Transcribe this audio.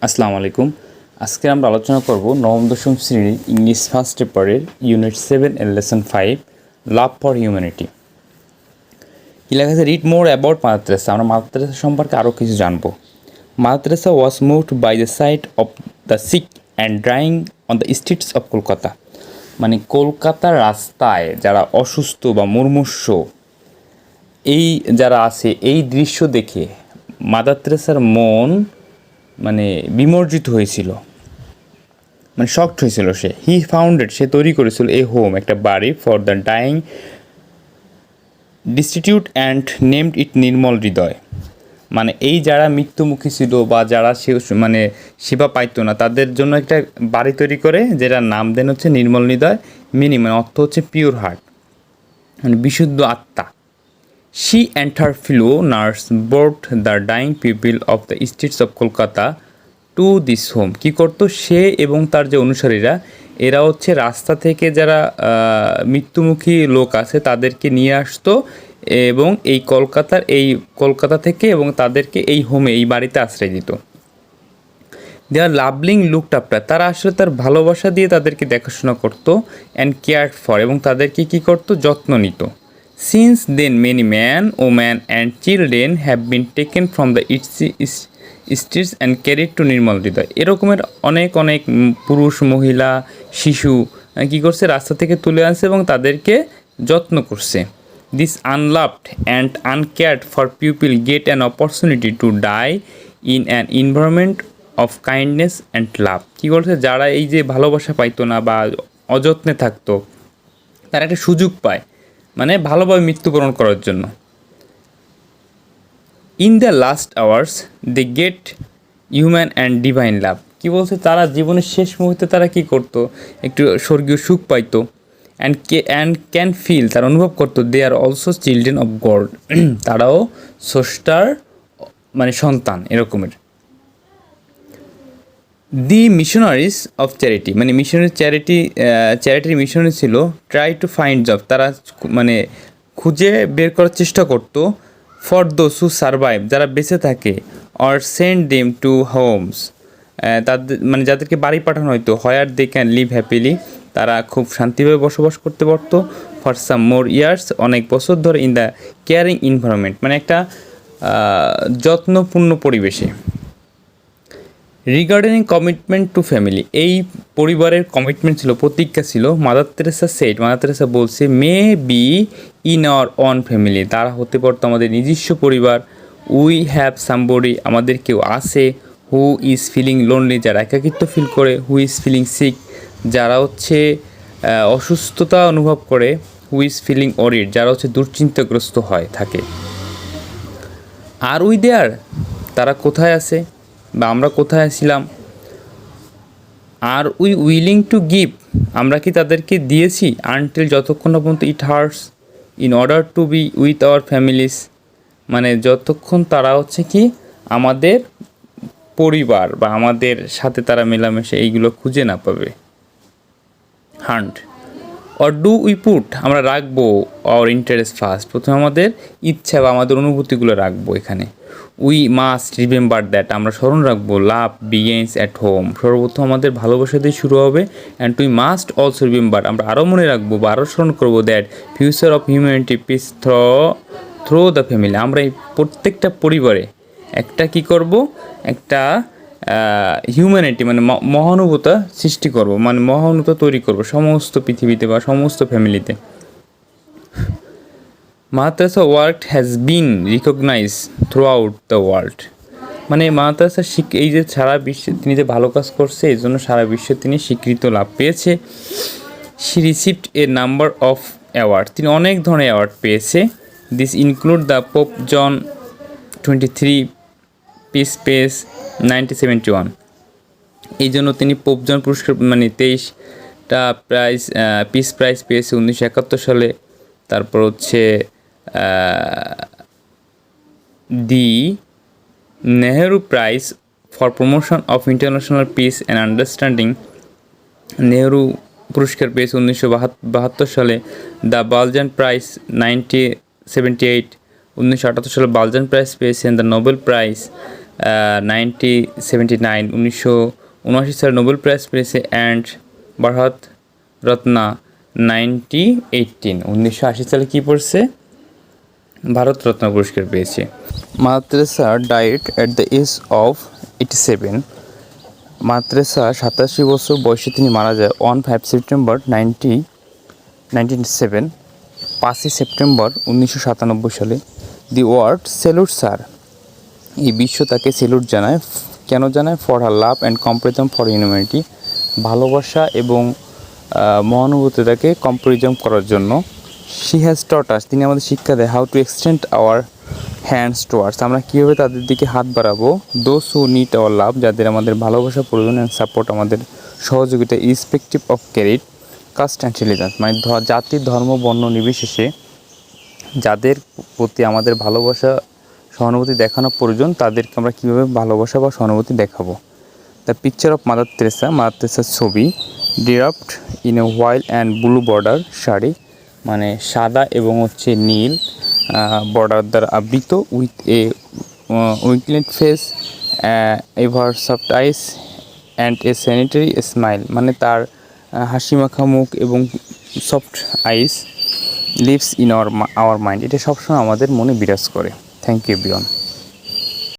আসসালামু আলাইকুম। আজকে আমরা আলোচনা করব নবম দশম শ্রেণীর ইংলিশ ফার্স্ট পেপারের ইউনিট 7 এর লেসন 5 লাভ ফর হিউম্যানিটি। কি লেখা আছে? Read more about Mother Teresa. আমরা মাদার তেরেসা সম্পর্কে আরও কিছু জানবো। Mother Teresa was moved by the sight of the sick and ড্রাইং on the streets of Kolkata. মানে কলকাতার রাস্তায় যারা অসুস্থ বা মুমূর্ষু এই যারা আছে এই দৃশ্য দেখে মাদার তেরেসার মন মানে বিমর্জিত হয়েছিল, মানে শকড হয়েছিল। সে তৈরি করেছিল এ হোম, একটা বাড়ি for the dying destitute and named it Nirmal Hriday. মানে এই যারা মৃত্যুমুখী ছিল বা যারা মানে সেবা পাইতো না তাদের জন্য একটা বাড়ি তৈরি করে, যেটা নাম দেন হচ্ছে নির্মল হৃদয়। মানে অর্থ হচ্ছে পিওর হার্ট, মানে বিশুদ্ধ আত্মা। She and her fellow nurse brought the dying people of the streets of Kolkata to this home. কী করতো সে এবং তার যে অনুসারীরা, এরা হচ্ছে রাস্তা থেকে যারা মৃত্যুমুখী লোক আছে তাদেরকে নিয়ে আসতো এবং এই কলকাতা থেকে এবং তাদেরকে এই হোমে, এই বাড়িতে আশ্রয় দিত। দে আর লাভলিং লুকড আফটার, তারা আসলে তার ভালোবাসা দিয়ে তাদেরকে দেখাশোনা করতো। অ্যান্ড কেয়ার্ড ফর, এবং তাদেরকে কী করতো, যত্ন নিত। Since then many men, women and children have been taken from the streets and carried to নির্মল হৃদয়। এরকমের অনেক পুরুষ, মহিলা, শিশু কী করছে, রাস্তা থেকে তুলে আনছে এবং তাদেরকে যত্ন করছে। This unloved and uncared for people get an opportunity to die in an environment of kindness and love. কী করছে, যারা এই যে ভালোবাসা পাইতো না বা অযত্নে থাকতো তারা একটা সুযোগ পায়, মানে ভালোভাবে মৃত্যুবরণ করার জন্য। In the last hours they get human and divine love. কী বলছে, তারা জীবনের শেষ মুহূর্তে তারা কী করতো, একটু স্বর্গীয় সুখ পাইতো। অ্যান্ড ক্যান ফিল, তারা অনুভব করতো they are also children of God, তারাও স্রষ্টার মানে সন্তান এরকমের। দি মিশনারিজ অফ চ্যারিটি, মানে চ্যারিটির মিশনারি ছিল। ট্রাই টু ফাইন্ড জব, তারা মানে খুঁজে বের করার চেষ্টা করতো। ফর দোজ হু সারভাইভ, যারা বেঁচে থাকে। Or send them to homes, তাদের মানে যাদেরকে বাড়ি পাঠানো হয়তো। Where they can live happily, তারা খুব শান্তিভাবে বসবাস করতে পারতো। ফর সাম মোর ইয়ার্স, অনেক বছর ধরে। ইন দ্য কেয়ারিং এনভায়রনমেন্ট, মানে একটা যত্নপূর্ণ পরিবেশে। রিগার্ডিং কমিটমেন্ট টু ফ্যামিলি, এই পরিবারের কমিটমেন্ট ছিল, প্রতিজ্ঞা ছিল। মাদার তেরেসা বলছে may be in our on family, তারা হতে পারতো আমাদের নিজস্ব পরিবার। উই হ্যাভ সামবডি, আমাদের কেউ আছে। হু ইজ ফিলিং লোনলি, যারা একাকিত্ব ফিল করে। হু ইজ ফিলিং সিক, যারা হচ্ছে অসুস্থতা অনুভব করে। হু ইজ ফিলিং ওরিড, যারা হচ্ছে দুশ্চিন্তাগ্রস্ত থাকে। আর উই দেয়ার, তারা কোথায় আছে বা আমরা কোথায় ছিলাম। আর উই উইলিং টু গিভ, আমরা কি তাদেরকে দিয়েছি। আনটিল, যতক্ষণ না পর্যন্ত it hurts in order to B with our families, মানে যতক্ষণ তারা হচ্ছে কি আমাদের পরিবার বা আমাদের সাথে তারা মেলামেশা এইগুলো খুঁজে না পাবে। Hunt or do we put, আমরা রাখবো অর ইন্টারেস্ট ফার্স্ট, প্রথমে আমাদের ইচ্ছা বা আমাদের অনুভূতিগুলো রাখবো এখানে। উই মাস্ট রিমেম্বার দ্যাট, আমরা স্মরণ রাখবো। লাভ বিগেন্স অ্যাট হোম, সর্বপ্রথম আমাদের ভালোবাসা দিয়ে শুরু হবে। And we must also remember, আমরা আরও মনে রাখবো বা আরও স্মরণ করবো। That future of humanity peace through the family, আমরা এই প্রত্যেকটা পরিবারে একটা কী করব, একটা হিউম্যানিটি মানে মহানুভূতা সৃষ্টি করব, মানে মহানুভূতা তৈরি করব সমস্ত পৃথিবীতে বা সমস্ত ফ্যামিলিতে। Mother Teresa work has been recognise throughout the world, মানে মাদার তেরেসা এই যে সারা বিশ্বে তিনি যে ভালো কাজ করছে এই জন্য সারা বিশ্বে তিনি স্বীকৃত লাভ পেয়েছে। She received a number of award, তিনি অনেক ধরনের অ্যাওয়ার্ড পেয়েছে। This include the Pope John 23 peace prize 1971, এই জন্য তিনি পোপ জন পুরস্কার মানে 23টা পিস প্রাইজ পেয়েছে 1971 সালে। তারপর হচ্ছে the Nehru prize for promotion of international peace and understanding, Nehru পুরস্কার পেয়েছে 1972 সালে। দ্য বালজান প্রাইজ 1978, 1978 সালে বালজান প্রাইজ পেয়েছেন। দ্য নোবেল প্রাইজ 1979 1979 সালে নোবেল প্রাইজ পেয়েছে অ্যান্ড ভারত রত্না 1980 সালে কী পড়ছে ভারত রত্ন পুরস্কার পেয়েছে। Mother Teresa died at the age of 87। Mother Teresa 87 বছর বয়সে তিনি মারা যায় অন 5 সেপ্টেম্বর 1997, 5 সেপ্টেম্বর 1997 সালে। দি ওয়ার্ল্ড স্যালুট স্যার, এই বিশ্ব তাকে স্যালুট জানায়। কেন জানায়? For her love and কম্পারিজম for humanity, ভালোবাসা এবং মহানুভূতিতাকে কম্পারিজম করার জন্য। শি হ্যাজ টট আস, তিনি আমাদের শিক্ষা দেয় how to extend our hands towards, আমরা কীভাবে তাদের দিকে হাত বাড়াবো। Those who need our love, যাদের আমাদের ভালোবাসা প্রয়োজন, অ্যান্ড সাপোর্ট, আমাদের সহযোগিতা, irrespective of creed caste and religion, মানে জাতি ধর্ম বর্ণ নির্বিশেষে যাদের প্রতি আমাদের ভালোবাসা সহানুভূতি দেখানো প্রয়োজন, তাদেরকে আমরা কীভাবে ভালোবাসা বা সহানুভূতি দেখাবো। The picture of Mother Teresa, Mother তেরেসার ছবি, draped in a white and blue border sari, মানে সাদা এবং হচ্ছে নীল বর্ডার দ্বারা আবৃত, with a wrinkled face, ever soft eyes and a sanitary smile, মানে তার হাসিমাখা মুখ এবং soft eyes lives in our mind, এটা সবসময় আমাদের মনে বিরাজ করে। Thank you everyone.